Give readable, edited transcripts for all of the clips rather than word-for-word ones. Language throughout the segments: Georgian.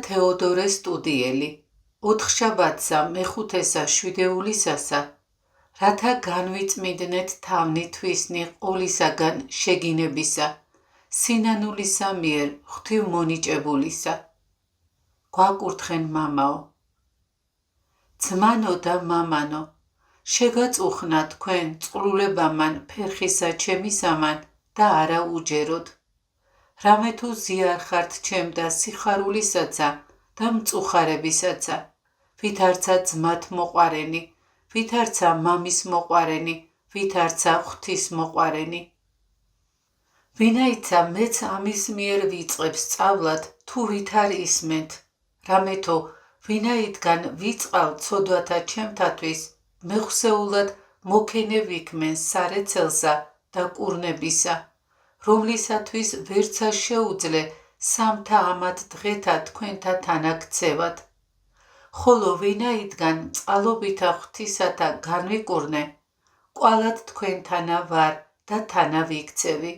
თეოდორე სტუდიელი, ოთხშაბათსა მეხუთესა შვიდეულისასა, რათა განვიწმინდნეთ თავნი თვისნი ყოლისაგან შეგინებისა, სინანულისა მიერ ღვთივ მონიჭებულისა. გვაკურთხენ მამაო. ძმანო და მამანო, შეგაწუხნა თქვენ წყლულებამან ფერხისა ჩემისამან და არა უჯეროდ. რამე თუ ზიარხართ ჩემდა სიხარულისაცა და მწუხარებისაცა, ვითარცა ძმათ მოყვარენი, ვითარცა მამის მოყვარენი, ვითარცა ღვთის მოყვარენი. ვინაიცა მეც ამის მიერ ვიწყებს სწავლად, თუ ვითარ ისმენთ, რამე თუ ვინაიდან ვიწყალ ცოდვათა ჩემთათვის, მეხსეულად მოკენე ვიქმენ სარეცელსა და კურნებისა, რომლისათვის ვერცა შეუძლე სამთა ამათ დღეთა თქვენთა თანაქცევად. ხოლო ვინაიდან წყალობითა ღვთისათა განვიკურნე, კვალად თქვენთანა ვარ და თანა ვიქცევი.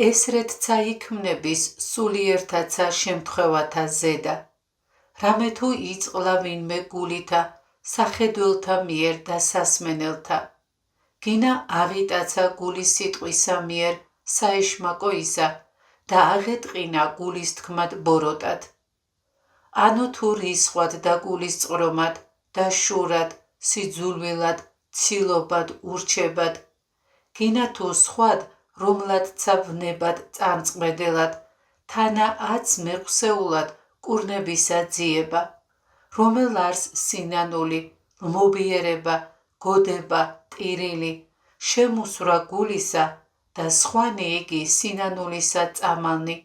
ესრეთცა იქმნების სულიერთაცა შემთხვევათა ზედა, რამე თუ იწყლა ვინმე გულითა, სახედველთა მიერ და სასმენელთა, გინა აღიტაცა გულის სიტყვისა მიერ საეშმაკოისა და აღეტყინა გულის თქმად ბოროტად. ანუ თუ რისხვად და გულის წყრომად და შურად, სიძულვილად, ცილობად, ურჩებად, გინა თუ სხვად, რომლადცა ვნებად წარწყმედელად, თანა აც მეხსეულად კურნებისა ძიება, რომელ არს სინანული, მობიერება, გოდება, ტირილი, შემუსვრა გულისა და სხვანი იგი სინანულისა წამალნი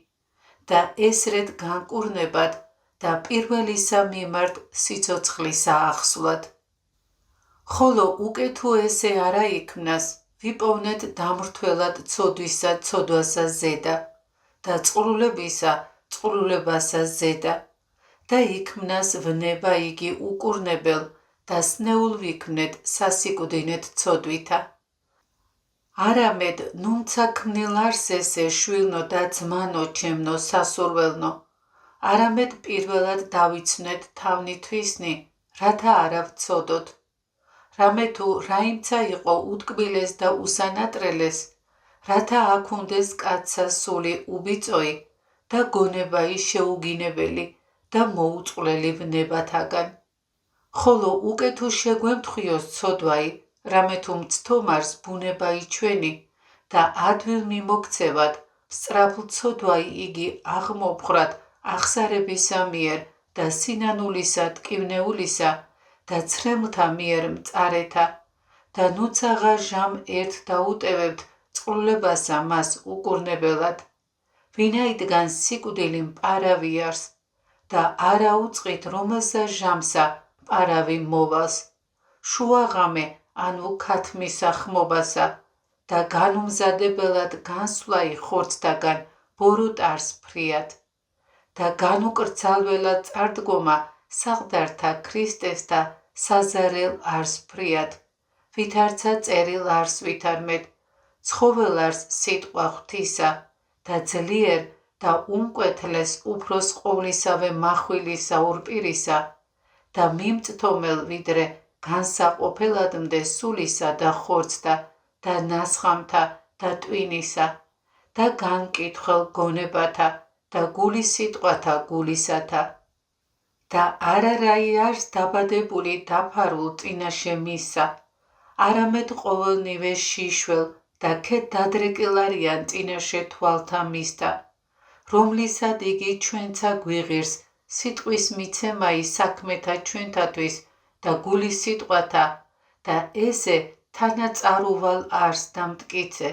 და ესრეთ განკურნებად და პირველისა მიმართ სიცოცხლისა ახსვლად. ხოლო უკეთო ესე არა იქმნას, ვიპოვნეთ დამრთველად ცოდვისა ცოდვასა ზედა და წყლულებისა წყლულებასა ზედა და იქმნას ვნება იგი უკურნებელ და სნეულ ვიქმნეთ სასიკვდინეთ ცოდვითა. არამედ ნუნცა ქმნილ არს ესე შვილნო და ძმანო ჩემნო სასურველნო, არამედ პირველად დავიცნეთ თავნი თვისნი, რათა არა ვცოდოთ. რამე თუ რაიმცა იყო უტკბილეს და უსანატრელეს, რათა აქ უნდეს კაცსა სული უბიწოი და გონებაი შეუგინებელი და მოუწყვლელი ვნებათაგან. ხოლო უკეთო შეგვემთხვიოს ცოდვაი, რამე თუ მცთომარს ბუნებაი ჩვენი და ადვილ მიმოქცევად, სწრაფლ ცოდვაი იგი აღმოფხრად ახსარებისა მიერ და სინანულისა ტკივნეულისა და ცრემლთა მიერ მწარეთა და ნუცაღა ჟამ ერთ დაუტევებთ წყლულებასა მას უკურნებელად, ვინაიდან სიკვდილი მპარავი არს და არა უწყით რომელსა ჟამსა მპარავი მოვალს, შუაღამე ანუ ქათმისა ხმობასა და განუმზადებელად განსვლაი ხორცთაგან ბოროტარს ფრიად და განუკრძალველად წარდგომა საღდართა ქრისტესთა საზარელ არს ფრიად, ვითარცა წერილ არს ვითარმეთ, ცხოველ არს სიტყვა ღვთისა და ძლიერ და უმკვეთლეს უფროს ყოვლისავე מחვილისა ურპირისა და მიმწთომელ ვიდრე განსაყოფელად მდეს სულისა და ხორცთა და ნასხამთა და ტვინისა და განკითხელ გონებათა და გულის სიტყვათა გულისათა და არარაი არს დაბადებული დაფარულ წინაშე მისა, არამედ ყოველნივე შიშველ და ქეთ დადრეკილ არიან წინაშე თვალთა მისთა, რომლისად იგი ჩვენცა გვიღირს სიტყვის მიცემაი საქმეთა ჩვენთათვის და გულის სიტყვათა და ესე თანაწარუვალ არს და მტკიცე,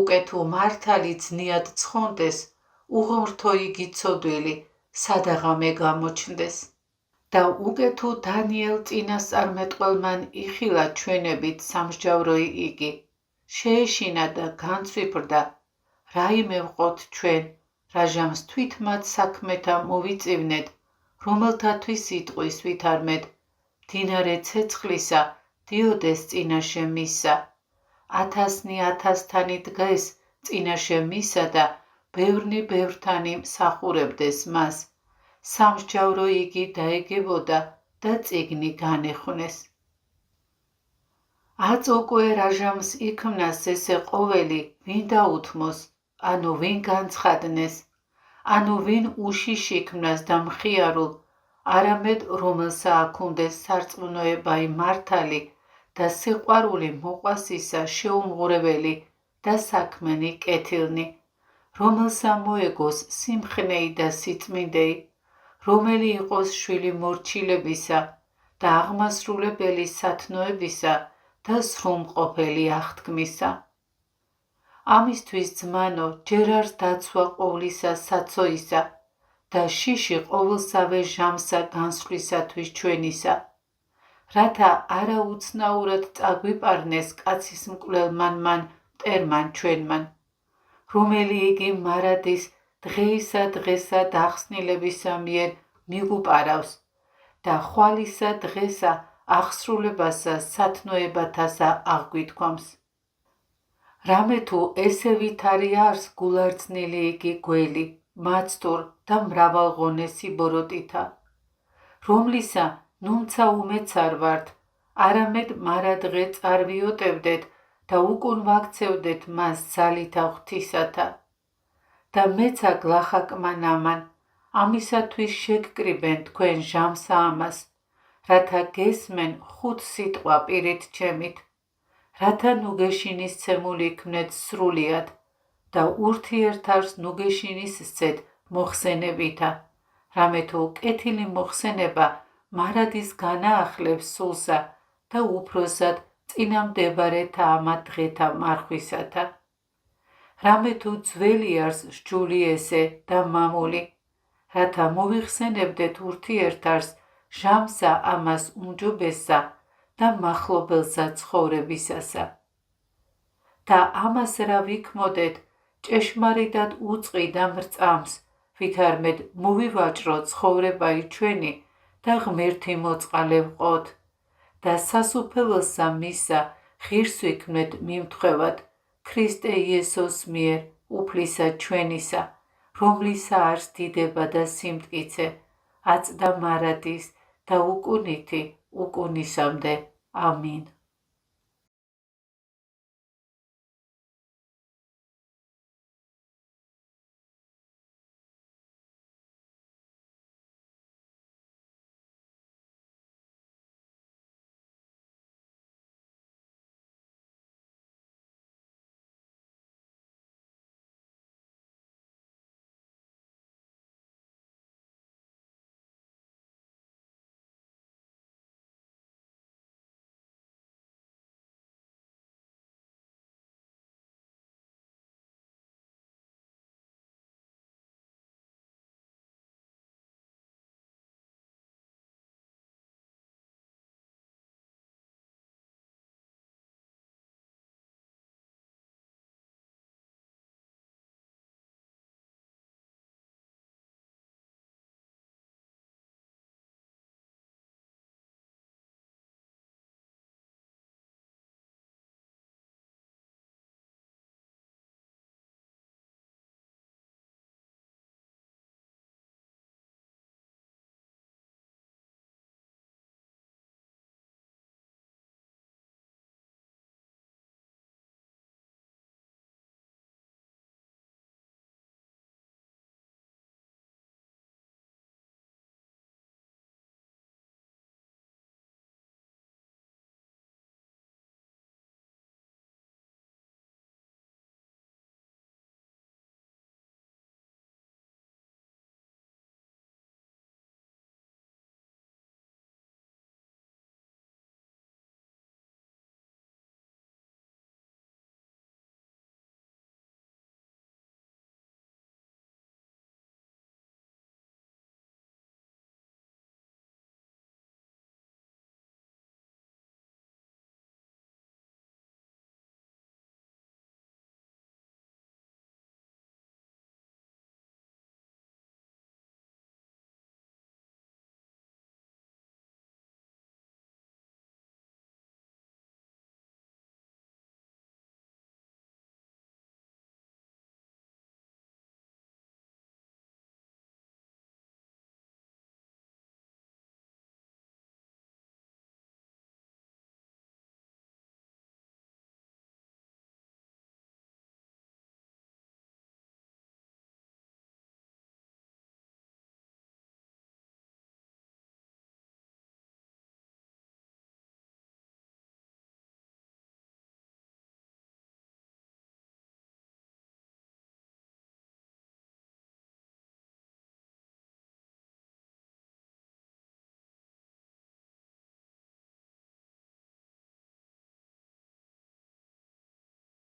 უკეთო მართალი ძნიად ცხონდეს, უღმრთო იგი ცოდვილი, სადაღამე გამოჩნდეს. და უკეთო დანიელ წინასწარმეტყველმან იხილა ჩვენებით სამსჯავროი იგი, შეეშინა და განცვიფრდა, რაიმე ვყოთ ჩვენ, რა ჟამს თვითმად საქმეთა მოვიწივნეთ, რომელთათვის იტყვის ვითარმეთ, მდინარე ცეცხლისა დიოდეს წინაშე მისა, ათასნი ათასთანი დღეს წინაშე მისა და ბევრნი ბევრთანი მსახურებდეს მას სამსჯავრო იგი დაეგებოდა და წიგნი განეხვნეს. აწოკვე რაჟამს იქმნას ესე ყოველი, ვინ დაუთმოს, ანუ ვინ განცხადნეს, ანუ ვინ უშიშ იქმნას და მხიარულ, არამედ რომელსა აქუნდეს სარწმუნოებაი მართალი და სიყვარული მოყვასისა შეუმღრებელი და საქმენი კეთილნი, რომელსა მოეგოს სიმხნეი და სიწმინდეი, რომელი იყოს შვილი მორჩილებისა და აღმასრულებელი სათნოებისა და სრულმყოფელი აღთქმისა. ამისთვის ძმანო, ჯერ არს დაცვა ყოვლისა საცოისა და შიში ყოველსავე ჟამსა განსვლისათვის ჩვენისა, რათა არაუცნაურად წაგვიპარნეს კაცის მკვლელმან მან მტერმან ჩვენმან, რომელი იგი მარადის დღეისა დღესა დახსნილებისა მიერ მიგუპარავს და ხვალისა დღესა აღსრულებასა სათნოებათასა აღგვითქვამს. რამე თუ ესე ვითარი არს გულარწნილი იგი გველი, მაცდურ და მრავალღონესი ბოროტითა, რომლისა ნუმცა უმეც არ ვართ, არამედ მარადღე წარვიოტებდეთ და უკուն ვაქცევდეთ მას ძალითა ღვთისათა. და მეცა გლახაკმან ამან, ამისათვის შეგკრიბენ თქვენ ჟამსა ამას, რათა გესმენ ხუთ სიტყვა პირით ჩემით, რათა ნუგეშინისცემული იქნეთ სრულიად და ურთიერთავს ნუგეშინისცეთ მოხსენებითა, რამე თუ კეთილი მოხსენება მარადის განაახლებს სულსა და უფროსად წინამდებარეთა ამა დღეთა მარხვისათა. რამე თუ ძველი არს სჯული ესე და მამული, რათა მოვიხსენებდეთ ურთიერთავს ჟამსა ამას უმჯობესსა და მახლობელსა ცხოვრებისასა. და ამას რა ვიქმოდეთ ჭეშმარიტად უწყი და მრწამს, ვითარმედ მოვივაჭრო ცხოვრებაი ჩვენი და ღმერთი მოწყალე ვყოთ და სასუფეველსა მისსა ღირს ვიქმნეთ მიმთხვევად ქრისტე იესოს მიერ უფლისა ჩვენისა, რომლისა არს დიდება და სიმტკიცე, აწდა მარადის და უკუნითი უკუნისამდე. ამინ.